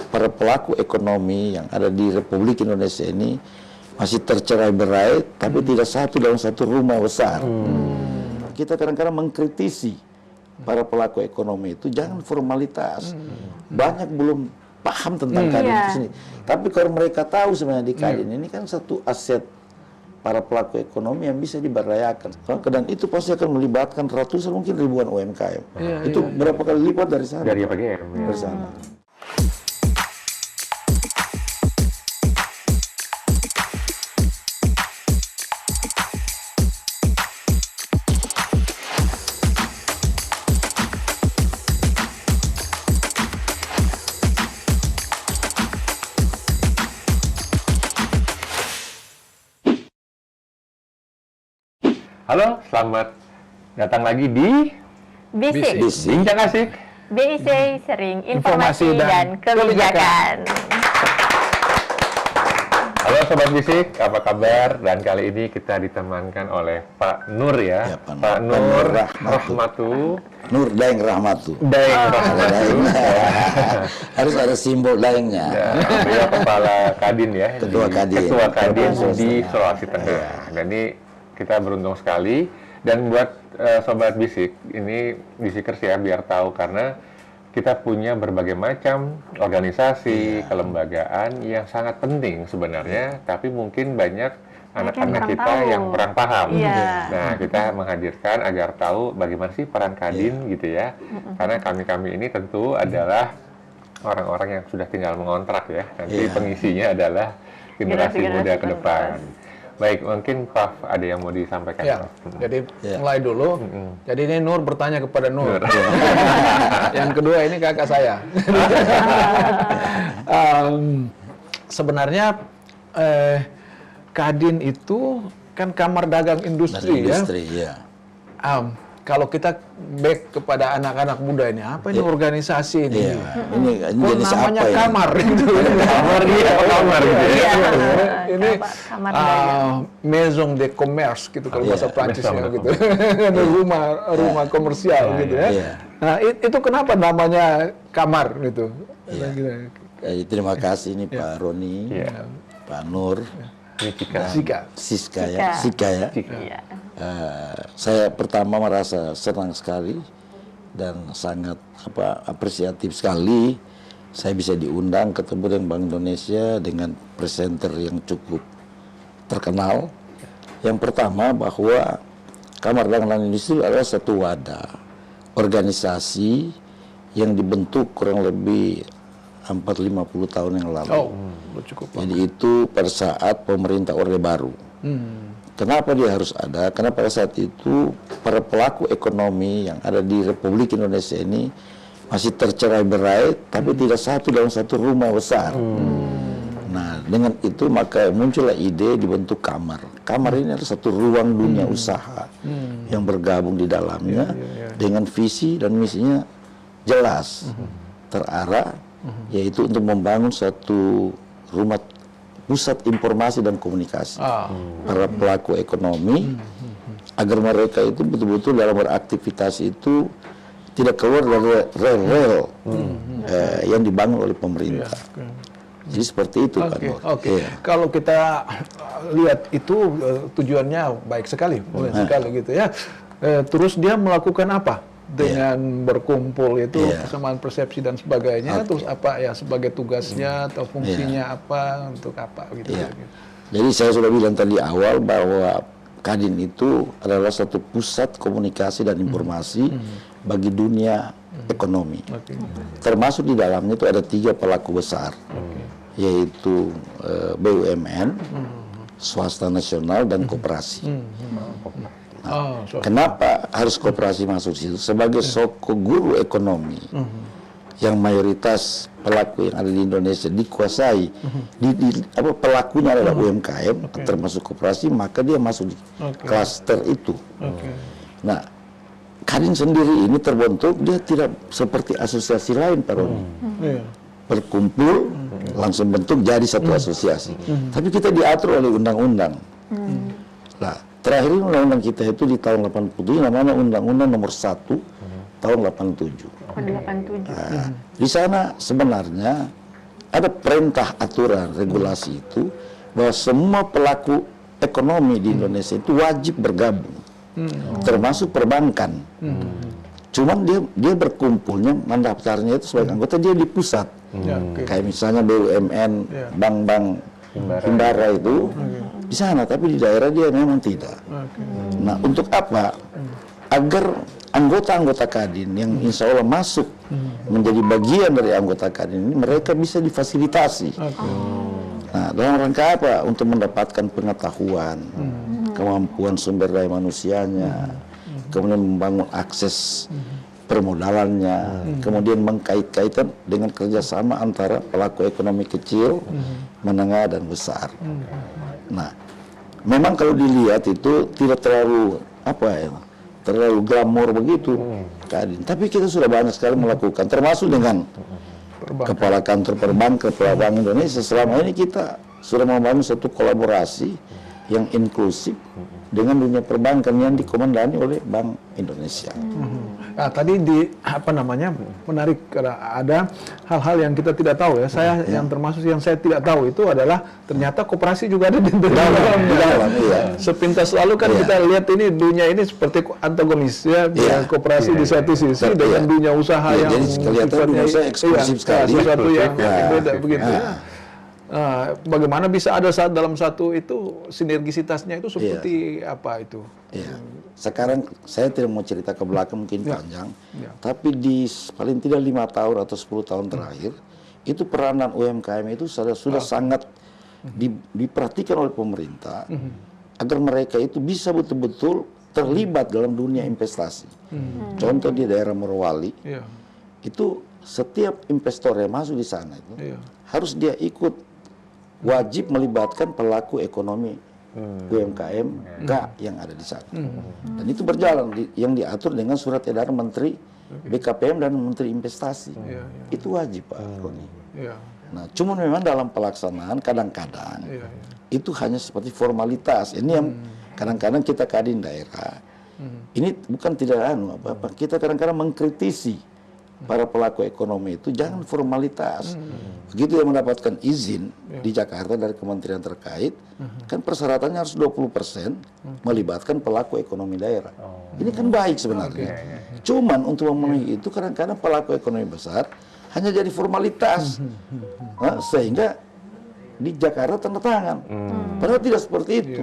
para pelaku ekonomi yang ada di Republik Indonesia ini masih tercerai-berai, tapi tidak satu dalam satu rumah besar. Kita kadang-kadang mengkritisi para pelaku ekonomi itu jangan formalitas. Banyak belum paham tentang Kadin itu sendiri. Tapi kalau mereka tahu sebenarnya di Kadin ini kan satu aset para pelaku ekonomi yang bisa diberdayakan. Dan itu pasti akan melibatkan ratusan mungkin ribuan UMKM. Itu berapa kali lipat dari sana? Dari APGM. Dari sana. Halo, selamat datang lagi di Bisik. Bincang Asik. BIC sering informasi dan kebijakan. Halo Sobat Bisik, apa kabar? Dan kali ini kita ditemankan oleh Pak Nur ya. Pak Nur Rahmatu. Nur Daeng Rahmatu. Daeng Rahmatu. Harus ada simbol daengnya. Ya, beliau Kepala Kadin ya. Ketua Kadin di Sulawesi Tengah. Dan ini kita beruntung sekali. Dan buat Sobat Bisik, ini Bisikers ya, biar tahu karena kita punya berbagai macam organisasi, kelembagaan yang sangat penting sebenarnya, tapi mungkin banyak anak-anak kita yang kurang paham. Nah, kita menghadirkan agar tahu bagaimana sih peran Kadin gitu ya. Karena kami-kami ini tentu adalah orang-orang yang sudah tinggal mengontrak ya. Nanti pengisinya adalah generasi muda ke depan. Baik, mungkin Pak ada yang mau disampaikan? Ya, jadi mulai dulu. Jadi ini Nur bertanya kepada Nur. Yang kedua ini kakak saya. Sebenarnya Kadin itu kan Kamar Dagang Industri ya. Kalau kita back kepada anak-anak muda ini, apa ini organisasi ini? Ini jenis namanya apa kamar itu. Kamar dia, kamar gitu ya. Ini Maison de Commerce gitu kalau bahasa Prancisnya gitu. rumah komersial gitu ya. Nah, itu kenapa namanya kamar gitu? Terima kasih nih Pak Roni, Pak Nur, Siska ya. Saya pertama merasa senang sekali dan sangat apresiatif sekali saya bisa diundang ketemu dengan Bank Indonesia dengan presenter yang cukup terkenal. Yang pertama bahwa Kamar Dagang Industri adalah satu wadah organisasi yang dibentuk kurang lebih 40-50 tahun yang lalu. Jadi itu pada saat pemerintah Orde Baru. Kenapa dia harus ada? Karena pada saat itu para pelaku ekonomi yang ada di Republik Indonesia ini masih tercerai-berai, tapi tidak satu dalam satu rumah besar. Nah, dengan itu maka muncullah ide dibentuk kamar. Kamar ini adalah satu ruang dunia usaha yang bergabung di dalamnya dengan visi dan misinya jelas, terarah, yaitu untuk membangun satu rumah pusat informasi dan komunikasi para pelaku ekonomi agar mereka itu betul-betul dalam beraktivitas itu tidak keluar dari rel-rel yang dibangun oleh pemerintah. Jadi seperti itu Pak Nur. Kalau kita lihat itu tujuannya baik sekali, gitu ya. Terus dia melakukan apa? Dengan berkumpul itu kesamaan persepsi dan sebagainya, terus apa ya sebagai tugasnya atau fungsinya apa untuk apa gitu. Jadi saya sudah bilang tadi awal bahwa Kadin itu adalah satu pusat komunikasi dan informasi bagi dunia ekonomi. Termasuk di dalamnya itu ada 3 pelaku besar, yaitu BUMN, swasta nasional dan koperasi. Kenapa harus koperasi masuk situ? Sebagai soko guru ekonomi yang mayoritas pelaku yang ada di Indonesia dikuasai, pelakunya adalah UMKM, termasuk koperasi, maka dia masuk di klaster itu. Nah, Kadin sendiri ini terbentuk, dia tidak seperti asosiasi lain, Pak Roni. Berkumpul, langsung bentuk jadi satu asosiasi. Tapi kita diatur oleh undang-undang. Nah, terakhir undang-undang kita itu di tahun 87 namanya Undang-Undang Nomor 1 tahun 87. Tahun 87. Di sana sebenarnya ada perintah, aturan, regulasi itu bahwa semua pelaku ekonomi di Indonesia itu wajib bergabung, termasuk perbankan. Cuman dia berkumpulnya, mendaftarnya itu sebagai anggota dia di pusat. Kayak misalnya BUMN, bank-bank himbara itu di sana, tapi di daerah dia memang tidak. Nah, untuk apa? Agar anggota-anggota Kadin yang insya Allah masuk menjadi bagian dari anggota Kadin ini, mereka bisa difasilitasi. Nah, dalam rangka apa? Untuk mendapatkan pengetahuan, kemampuan sumber daya manusianya, kemudian membangun akses permodalannya, kemudian mengkait-kaitan dengan kerjasama antara pelaku ekonomi kecil, menengah, dan besar. Nah, memang kalau dilihat itu tidak terlalu terlalu glamor begitu, Kadin. Tapi kita sudah banyak sekali melakukan, termasuk dengan Kepala Kantor Perbankan, Kepala Bank Indonesia. Selama ini kita sudah membangun satu kolaborasi yang inklusif dengan dunia perbankan yang dikomandani oleh Bank Indonesia. Nah, tadi menarik karena ada hal-hal yang kita tidak tahu ya. Saya yang termasuk yang saya tidak tahu itu adalah ternyata koperasi juga ada di dalam. Sepintas lalu kan kita lihat ini dunia ini seperti antagonis ya, koperasi di satu sisi dengan dunia usaha yang sifatnya eksklusif sekali, sesuatu yang beda begitu ya. Bagaimana bisa ada dalam satu itu sinergisitasnya itu seperti apa itu? Sekarang saya tidak mau cerita ke belakang mungkin panjang, tapi di paling tidak 5 tahun atau 10 tahun terakhir itu peranan UMKM itu sudah sangat diperhatikan oleh pemerintah agar mereka itu bisa betul-betul terlibat dalam dunia investasi. Contoh di daerah Morowali itu setiap investor yang masuk di sana itu harus dia ikut wajib melibatkan pelaku ekonomi UMKM yang ada di sana. Dan itu berjalan yang diatur dengan surat edaran Menteri BKPM dan Menteri Investasi. Itu wajib, Pak Roni. Nah, cuma memang dalam pelaksanaan kadang-kadang itu hanya seperti formalitas. Ini yang kadang-kadang kita Kadin daerah. Ini bukan tidak apa-apa. Kita kadang-kadang mengkritisi para pelaku ekonomi itu jangan formalitas. Begitu yang mendapatkan izin di Jakarta dari kementerian terkait, kan persyaratannya harus 20% melibatkan pelaku ekonomi daerah. Ini kan baik sebenarnya. Cuman untuk memenuhi itu kadang-kadang pelaku ekonomi besar hanya jadi formalitas. Sehingga di Jakarta tanda tangan. Padahal tidak seperti itu.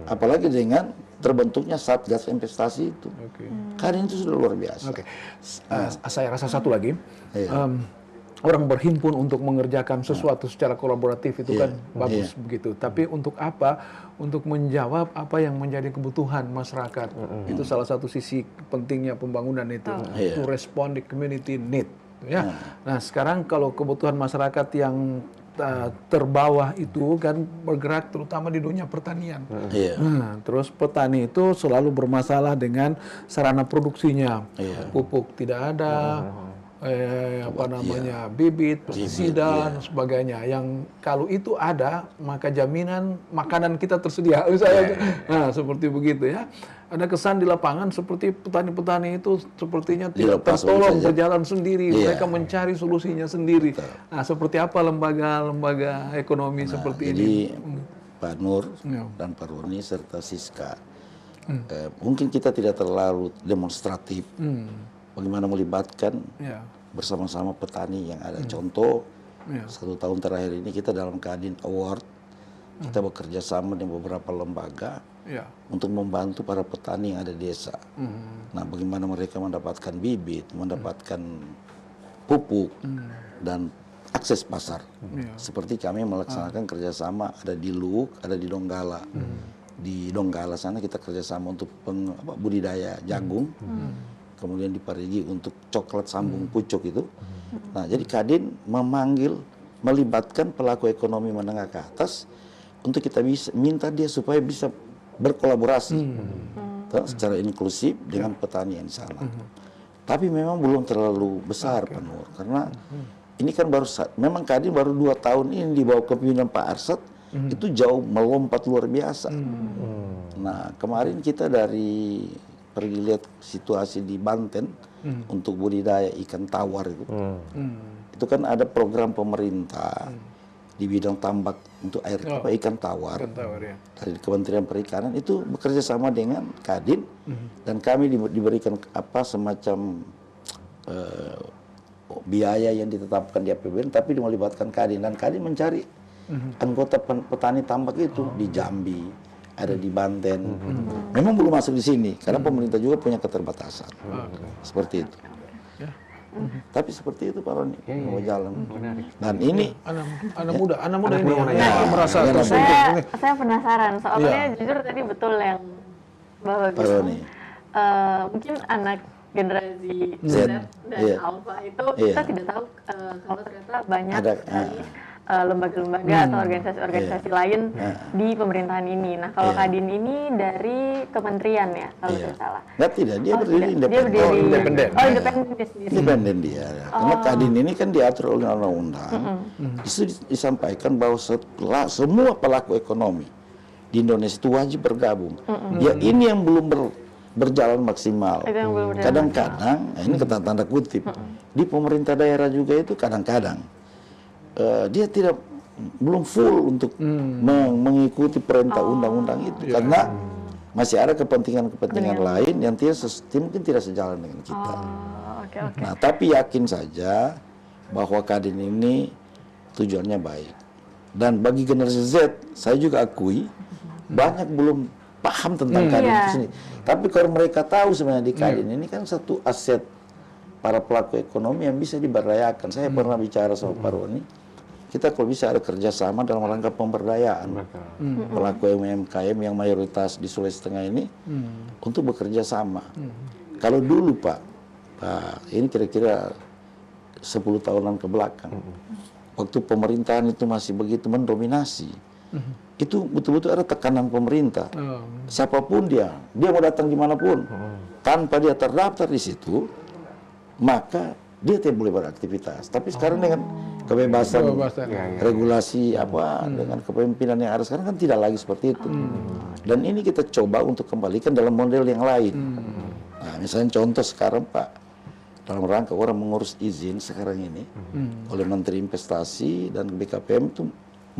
Apalagi dengan terbentuknya Satgas Investasi itu. Kadin itu sudah luar biasa. Saya rasa satu lagi, orang berhimpun untuk mengerjakan sesuatu secara kolaboratif itu kan bagus begitu. Tapi untuk apa? Untuk menjawab apa yang menjadi kebutuhan masyarakat. Itu salah satu sisi pentingnya pembangunan itu. To respond the community need. Ya. Nah, sekarang kalau kebutuhan masyarakat yang terbawah itu kan bergerak terutama di dunia pertanian. Nah, terus petani itu selalu bermasalah dengan sarana produksinya. Pupuk tidak ada, bibit, pestisida dan sebagainya. Yang kalau itu ada, maka jaminan makanan kita tersedia. Nah, seperti begitu ya. Ada kesan di lapangan seperti petani-petani itu sepertinya tidak tertolong berjalan sendiri. Mereka mencari solusinya sendiri. Nah, seperti apa lembaga-lembaga ekonomi seperti ini? Pak Nur dan Pak Roni serta Siska, mungkin kita tidak terlalu demonstratif. Bagaimana melibatkan bersama-sama petani yang ada. Contoh, 1 tahun terakhir ini kita dalam Kadin Award, kita bekerja sama dengan beberapa lembaga untuk membantu para petani yang ada di desa. Nah, bagaimana mereka mendapatkan bibit, mendapatkan pupuk, dan akses pasar. Seperti kami melaksanakan kerjasama ada di Luwuk, ada di Donggala. Di Donggala sana kita kerjasama untuk budidaya jagung. Kemudian di Parigi untuk coklat sambung pucuk itu. Nah, jadi Kadin melibatkan pelaku ekonomi menengah ke atas untuk kita bisa minta dia supaya bisa berkolaborasi secara inklusif dengan petani yang di sana. Tapi memang belum terlalu besar, Pak Nur, karena ini kan memang Kadin baru 2 tahun ini di bawah kepemimpinan Pak Arsad itu jauh melompat luar biasa. Nah, kemarin kita pergi lihat situasi di Banten untuk budidaya ikan tawar itu. itu kan ada program pemerintah di bidang tambak untuk air ikan tawar, ya. dari Kementerian Perikanan itu bekerja sama dengan Kadin dan kami diberikan semacam biaya yang ditetapkan di APBN tapi melibatkan Kadin, dan Kadin mencari anggota petani tambak itu di Jambi, ada di Banten. Memang belum masuk di sini karena pemerintah juga punya keterbatasan. Seperti itu. Tapi seperti itu Pak Roni, mau jalan. Dan ini anak muda ini yang merasa tersentuh. Saya penasaran soalnya jujur tadi betul yang Bapak bilang. Mungkin anak generasi Z dan Alpha itu kita tidak tahu kalau ternyata banyak lembaga-lembaga atau organisasi-organisasi lain di pemerintahan ini. Nah, kalau Kadin ini dari kementerian ya, kalau tidak salah. Nggak, tidak, dia berdiri independen. Independen. Oh, independen sendiri. Independen dia. Karena Kadin ini kan diatur oleh undang-undang. Itu disampaikan bahwa setelah semua pelaku ekonomi di Indonesia itu wajib bergabung. Ya ini yang belum berjalan maksimal. Kadang-kadang, ini tanda kutip, di pemerintah daerah juga itu kadang-kadang dia belum full untuk mengikuti perintah undang-undang itu karena masih ada kepentingan lain yang mungkin tidak sejalan dengan kita. Nah, tapi yakin saja bahwa Kadin ini tujuannya baik. Dan bagi generasi Z, saya juga akui banyak belum paham tentang Kadin itu sendiri. Tapi kalau mereka tahu sebenarnya di Kadin ini kan satu aset para pelaku ekonomi yang bisa diberdayakan. Saya pernah bicara sama Pak Roni, kita kalau bisa ada kerjasama dalam rangka pemberdayaan pelaku UMKM yang mayoritas di Sulawesi Tengah ini untuk bekerja sama. Kalau dulu Pak, ini kira-kira 10 tahunan ke belakang, waktu pemerintahan itu masih begitu mendominasi, itu betul-betul ada tekanan pemerintah. Siapapun dia mau datang dimanapun, tanpa dia terdaftar di situ, maka dia tidak boleh beraktivitas. Tapi sekarang dengan kebebasan regulasi dengan kepemimpinan yang ada sekarang kan tidak lagi seperti itu. Dan ini kita coba untuk kembalikan dalam model yang lain. Nah, misalnya contoh sekarang Pak, dalam rangka orang mengurus izin sekarang ini oleh Menteri Investasi dan BKPM itu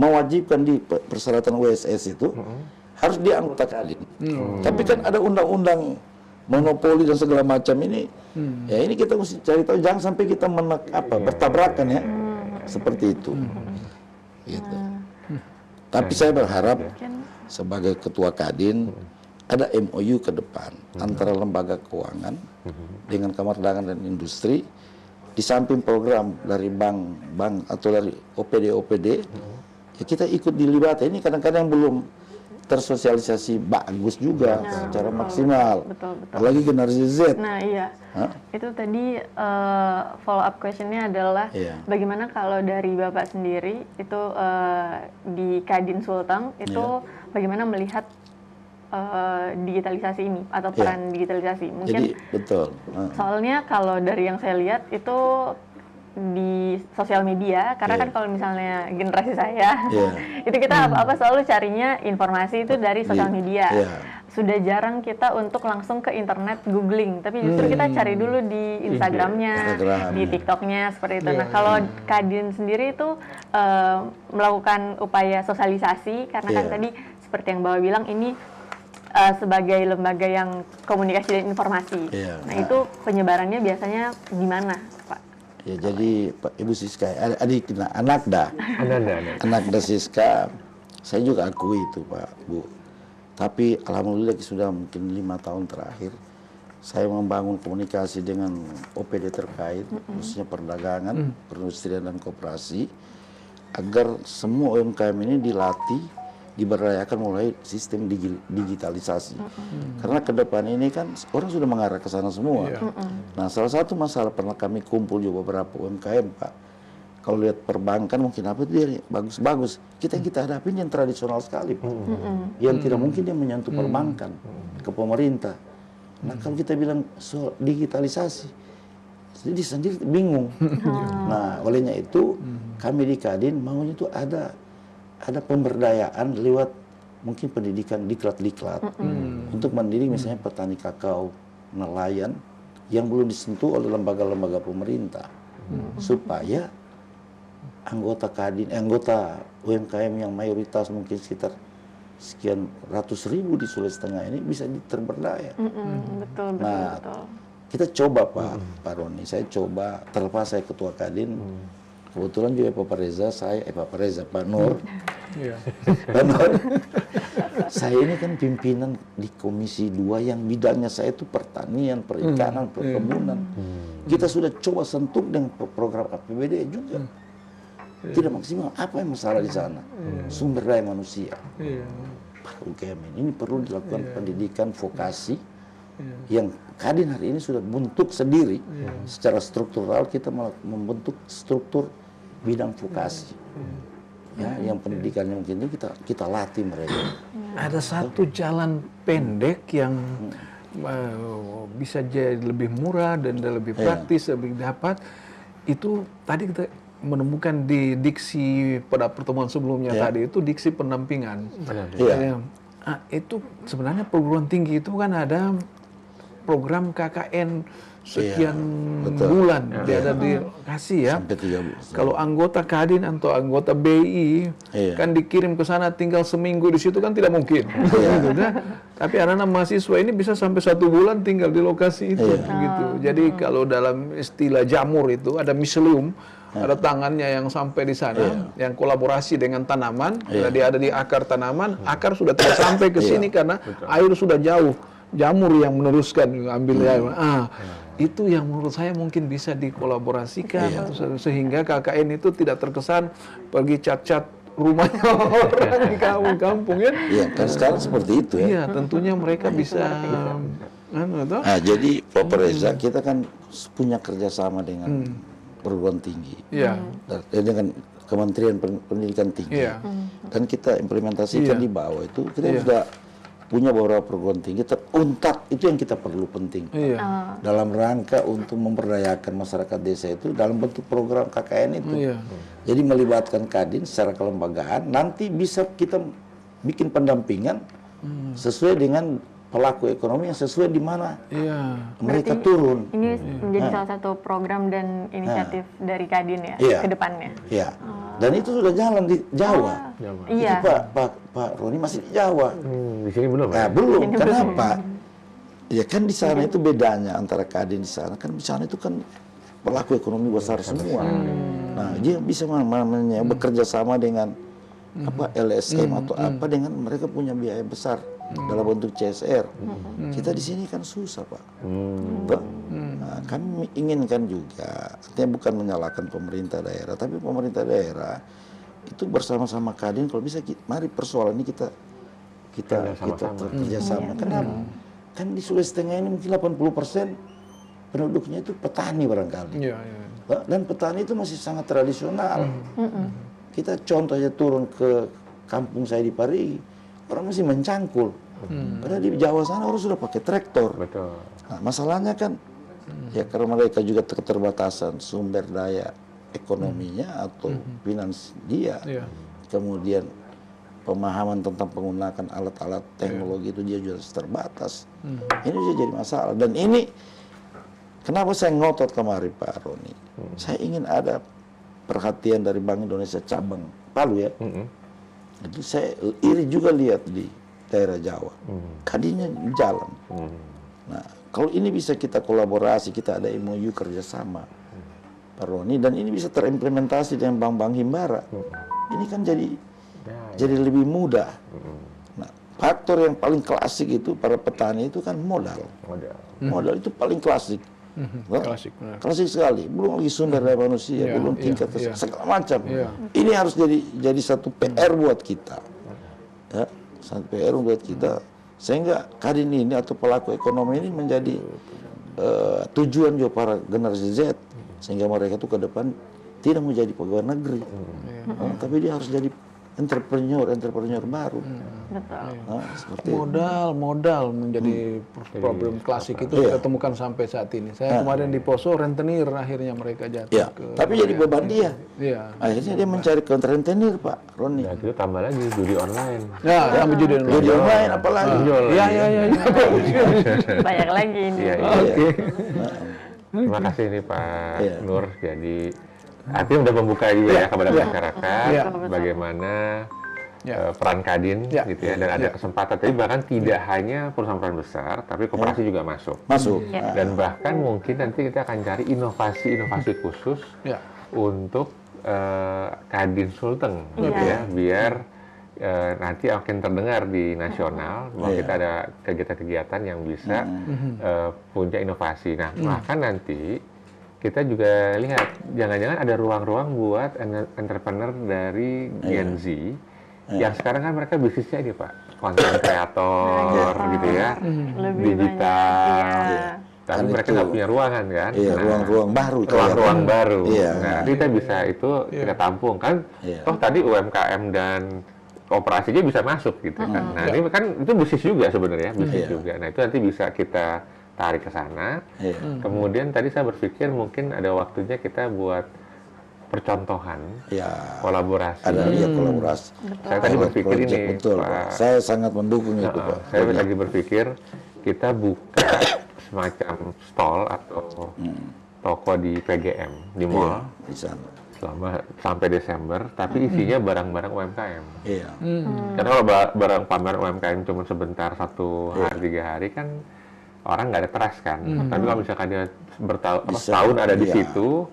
mewajibkan di persyaratan WSS itu harus dia anggota Kadin. Tapi kan ada undang-undang monopoli dan segala macam ini, ya ini kita mesti cari tahu, jangan sampai kita bertabrakan ya, seperti itu. Gitu. Tapi saya berharap sebagai ketua Kadin ada MOU ke depan antara lembaga keuangan dengan Kamar Dagang dan Industri, di samping program dari bank atau dari OPD, ya kita ikut dilibatkan. Ini kadang-kadang belum tersosialisasi bagus juga secara maksimal. Betul. Apalagi generasi Z. Nah iya, itu tadi follow up questionnya adalah bagaimana kalau dari Bapak sendiri itu di Kadin Sulteng itu bagaimana melihat digitalisasi ini atau peran digitalisasi? Mungkin jadi betul. Soalnya kalau dari yang saya lihat itu di sosial media, karena kan kalau misalnya generasi saya, itu kita apa-apa selalu carinya informasi itu dari sosial media. Sudah jarang kita untuk langsung ke internet googling, tapi justru kita cari dulu di Instagramnya, di TikToknya seperti itu. Nah, kalau Kadin sendiri itu melakukan upaya sosialisasi, karena kan tadi seperti yang Bapak bilang ini sebagai lembaga yang komunikasi dan informasi. Nah, itu penyebarannya biasanya gimana, Pak? Ya, jadi Pak Ibu Siska, Anakda Siska, saya juga akui itu Pak Bu. Tapi alhamdulillah sudah mungkin 5 tahun terakhir, saya membangun komunikasi dengan OPD terkait, khususnya perdagangan, perindustrian dan koperasi, agar semua UMKM ini dilatih, diberdayakan mulai sistem digitalisasi. Karena ke depan ini kan orang sudah mengarah ke sana semua. Nah, salah satu masalah pernah kami kumpul juga beberapa UMKM Pak. Kalau lihat perbankan mungkin apa itu dia bagus-bagus. Kita hadapin yang tradisional sekali Pak. Yang tidak mungkin dia menyentuh perbankan ke pemerintah. Nah, kalau kita bilang soal digitalisasi, dia sendiri bingung. Nah, olehnya itu kami di Kadin maunya itu ada pemberdayaan lewat mungkin pendidikan diklat-diklat untuk mendidik misalnya petani kakao, nelayan yang belum disentuh oleh lembaga-lembaga pemerintah supaya anggota Kadin, anggota UMKM yang mayoritas mungkin sekitar sekian ratus ribu di Sulawesi Tengah ini bisa terberdaya. Betul. Kita coba Pak Roni, saya coba, terlepas saya ketua Kadin, kebetulan juga Pak Nur, Pak Nur, saya ini kan pimpinan di Komisi 2 yang bidangnya saya itu pertanian, perikanan, perkebunan. Kita sudah coba sentuh dengan program APBD juga. Tidak maksimal. Apa yang masalah di sana? Sumber daya manusia. Para UKM ini perlu dilakukan pendidikan vokasi yang Kadin hari ini sudah bentuk sendiri. Secara struktural kita membentuk struktur bidang vokasi. Ya, yang pendidikannya mungkin itu kita latih mereka. Ada satu jalan pendek yang bisa jadi lebih murah dan lebih praktis, lebih dapat. Itu tadi kita menemukan di diksi pada pertemuan sebelumnya tadi itu diksi pendampingan. Itu sebenarnya perguruan tinggi itu kan ada program KKN sekian bulan dia ada dikasih ya. Sampai 3 bulan. Kalau anggota Kadin atau anggota BI kan dikirim ke sana tinggal seminggu di situ kan tidak mungkin. Gitu, tapi anak-anak mahasiswa ini bisa sampai 1 bulan tinggal di lokasi itu gitu. Jadi kalau dalam istilah jamur itu ada miselium, ada tangannya yang sampai di sana, yang kolaborasi dengan tanaman. Dia ada di akar tanaman, akar sudah tidak sampai ke sini karena air sudah jauh. Jamur yang meneruskan ambil air. Itu yang menurut saya mungkin bisa dikolaborasikan sehingga KKN itu tidak terkesan pergi cat-cat rumahnya orang di kampung-kampung ya. Iya, kan sekarang seperti itu ya. Iya, tentunya mereka bisa. Jadi Pak Reza, kita kan punya kerjasama dengan perguruan tinggi, dengan Kementerian Pendidikan Tinggi, dan kita implementasikan di bawah itu. Kita sudah punya beberapa perguruan tinggi, UNTAD itu yang kita perlu penting dalam rangka untuk memberdayakan masyarakat desa itu dalam bentuk program KKN itu. Jadi melibatkan Kadin secara kelembagaan, nanti bisa kita bikin pendampingan sesuai dengan pelaku ekonomi yang sesuai di mana mereka turun. Ini menjadi salah satu program dan inisiatif dari Kadin ya ke depannya. Iya. Dan itu sudah jalan di Jawa. Itu Pak Roni masih di Jawa. Di sini belum. Nah, belum. Kenapa? Ya kan di sana itu bedanya antara Kadin di sana. Kan di sana itu kan pelaku ekonomi besar semua. Nah, dia bisa bekerja sama dengan LSM atau apa dengan mereka punya biaya besar dalam bentuk CSR. Kita di sini kan susah, Pak. Nah, kami inginkan juga, artinya bukan menyalahkan pemerintah daerah, tapi pemerintah daerah itu bersama-sama Kadin kalau bisa mari persoalan ini kita kerjasama. Kenapa? Kan di Sulawesi Tengah ini mungkin 80% penduduknya itu petani barangkali. Dan petani itu masih sangat tradisional. Kita contohnya turun ke kampung saya di Parigi, orang masih mencangkul. Padahal di Jawa sana orang sudah pakai traktor. Nah, masalahnya kan ya karena mereka juga keterbatasan sumber daya ekonominya atau finans dia. Kemudian pemahaman tentang penggunaan alat-alat teknologi itu dia juga terbatas. Ini bisa jadi masalah. Dan ini kenapa saya ngotot kemarin Pak Roni? Saya ingin ada perhatian dari Bank Indonesia cabang Palu ya. Jadi saya iri juga lihat di daerah Jawa. Kadinnya jalan. Nah, kalau ini bisa kita kolaborasi, kita ada MOU kerjasama Pak Roni, dan ini bisa terimplementasi dengan bank-bank himbara. Ini kan jadi lebih mudah. Nah, faktor yang paling klasik itu para petani itu kan modal. Modal itu paling klasik. Klasik sekali. Belum lagi sumber daya manusia, belum tingkat segala macam. Ini harus jadi satu PR buat kita. Ya, satu PR buat kita sehingga Kadin ini atau pelaku ekonomi ini menjadi tujuan juga para generasi Z, sehingga mereka itu ke depan tidak mau jadi pegawai negeri, tapi dia harus jadi entrepreneur baru. Nah, seperti modal menjadi problem klasik itu kita temukan sampai saat ini. Saya kemarin di Poso rentenir akhirnya mereka jatuh. Tapi jadi beban dia. Akhirnya dia mencari ke rentenir Pak Roni. Nah, itu tambah lagi judi online. Tambah judi online. Judi online apalagi? Iya. Banyak lagi ini. Terima kasih nih Pak Nur. Jadi artinya udah membuka juga ya kepada masyarakat bagaimana peran Kadin gitu ya, dan ada kesempatan. Tapi bahkan tidak hanya perusahaan-perusahaan besar, tapi koperasi juga masuk. Dan bahkan mungkin nanti kita akan cari inovasi-inovasi khusus untuk Kadin Sulteng, gitu ya, biar nanti akan terdengar di nasional bahwa kita ada kegiatan-kegiatan yang bisa punya inovasi. Nah, bahkan nanti kita juga lihat jangan-jangan ada ruang-ruang buat entrepreneur dari Gen Z yang sekarang kan mereka bisnisnya ini Pak, konten kreator gitu ya, digital. Tapi mereka nggak punya ruangan kan? Ruang-ruang baru. Ruang-ruang baru. Nah, kita bisa itu kita tampung kan? Toh tadi UMKM dan kooperasinya bisa masuk gitu kan. Nah, ini kan itu bisnis juga sebenarnya, bisnis juga. Nah, itu nanti bisa kita tarik ke sana. Kemudian tadi saya berpikir mungkin ada waktunya kita buat percontohan, kolaborasi. Ada kolaborasi. Saya tadi berpikir ini, betul, Pak. Saya sangat mendukung itu, Pak. Saya lagi berpikir kita buka semacam stall atau toko di PGM di mall di sana selama sampai Desember, tapi isinya barang-barang UMKM. Karena kalau barang pamer UMKM cuma sebentar, 1 hari 3 hari kan orang nggak ada trust kan. Tapi kalau misalkan dia setahun ada di situ,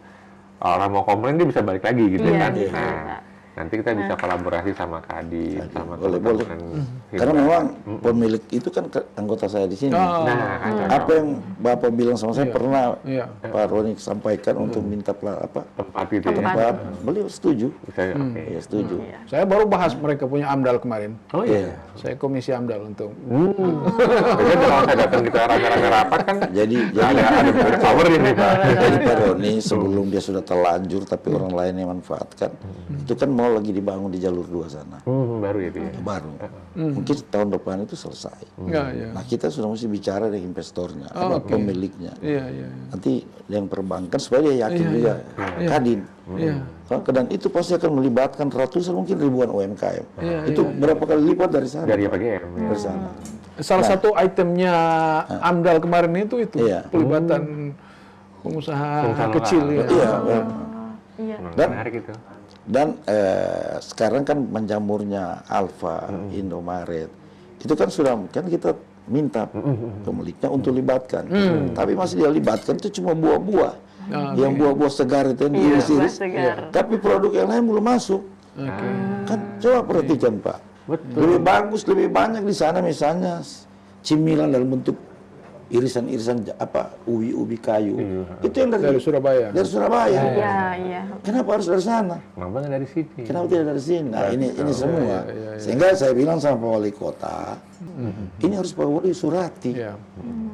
orang mau komplain dia bisa balik lagi gitu kan. Nah, nanti kita bisa kolaborasi sama Kadin, sama boleh. Karena memang pemilik itu kan anggota saya di sini. Apa yang Bapak bilang sama saya pernah Pak Roni sampaikan untuk minta tempat itu. Tempat, beliau setuju. Saya setuju. Saya baru bahas mereka punya AMDAL kemarin. Oh iya. Saya komisi AMDAL untuk. Jadi kalau saya datang kita raga-raga rapat kan, jadi ada power ini Pak. Jadi Pak Roni sebelum dia sudah terlanjur tapi orang lain yang manfaatkan, itu kan mau lagi dibangun di jalur 2 sana. Baru itu ya? Baru. Mungkin tahun depan itu selesai. Nah, kita sudah mesti bicara dengan investornya, pemiliknya. Nanti yang perbankan supaya dia yakin juga Kadin. Dan itu pasti akan melibatkan ratusan mungkin ribuan UMKM. Itu berapa kali lipat dari sana? Dari PGM. Dari sana. Salah satu itemnya AMDAL kemarin itu pelibatan pengusaha kecil. Menarik itu. Dan sekarang kan menjamurnya Alfa, Indomaret, itu kan sudah kan kita minta pemiliknya untuk libatkan, tapi masih dia libatkan itu cuma buah-buah, yang buah-buah segar itu yang diiris-iris, tapi produk yang lain belum masuk. Kan coba perhatikan Pak, lebih bagus, lebih banyak di sana misalnya cemilan dalam bentuk irisan-irisan ubi kayu. Itu yang dari Surabaya. Dari Surabaya. Iya. Kenapa harus dari sana? Kenapa dari sini? Kenapa tidak dari sini? Nah, ini semua. Sehingga saya bilang sama Pak Wali Kota, ini harus Pak Wali surati.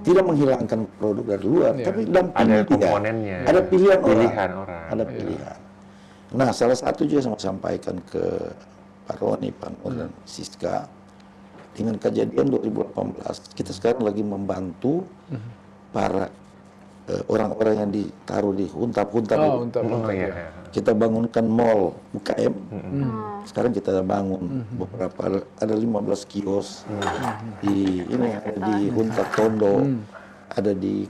Tidak menghilangkan produk dari luar, tapi ada komponennya. Ada pilihan orang. Ada pilihan. Nah, salah satu juga saya sampaikan ke Pak Roni, Pak Nur dan Siska. Dengan kejadian 2018, kita sekarang lagi membantu para orang-orang yang ditaruh di huntap-huntap. Kita bangunkan mall UKM. Sekarang kita bangun beberapa, ada 15 kios di Huntap Tondo, ada di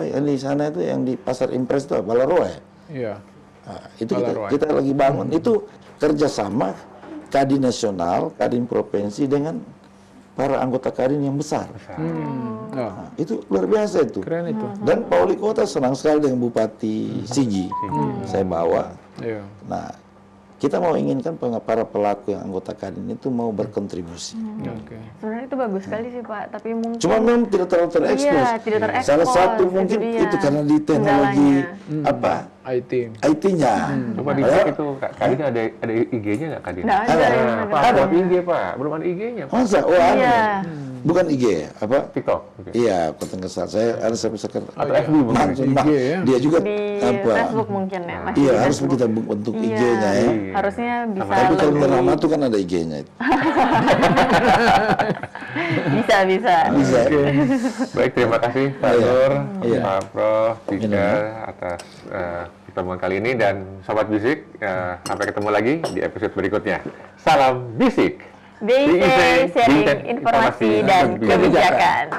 yang di sana itu yang di Pasar Impres itu Balaroa. Nah, itu kita lagi bangun. Itu kerjasama Kadin nasional, Kadin provinsi dengan para anggota Kadin yang besar. Nah, itu luar biasa itu. Keren itu. Dan Pak Wali Kota senang sekali dengan Bupati Sigi. Saya bawa. Nah, kita mau inginkan para pelaku yang anggota Kadin itu mau berkontribusi. Sebenarnya itu bagus sekali sih Pak, tapi mungkin cuma memang tidak terlalu terekspos. Tidak terekspos. Salah satu mungkin itu karena di teknologi IT-nya. Coba dicek itu, Kadin ada IG-nya nggak Kadin? Nggak ada. Ada IG Pak, belum ada IG-nya. Masa? Oh ada. Bukan IG, TikTok. Iya, Kota Kesal. Saya sekarang. Atau FB mungkin. Dia juga di Facebook mungkin ya. Iya, harus kita bentuk IG-nya ya. Harusnya bisa. Tapi kalau nama tuh kan ada IG-nya itu. bisa. Baik, terima kasih Pak Nur, Pak Prof, Tika atas pertemuan kali ini, dan Sobat Bisik, sampai ketemu lagi di episode berikutnya. Salam Bisik. BIC, sharing informasi dan kebijakan.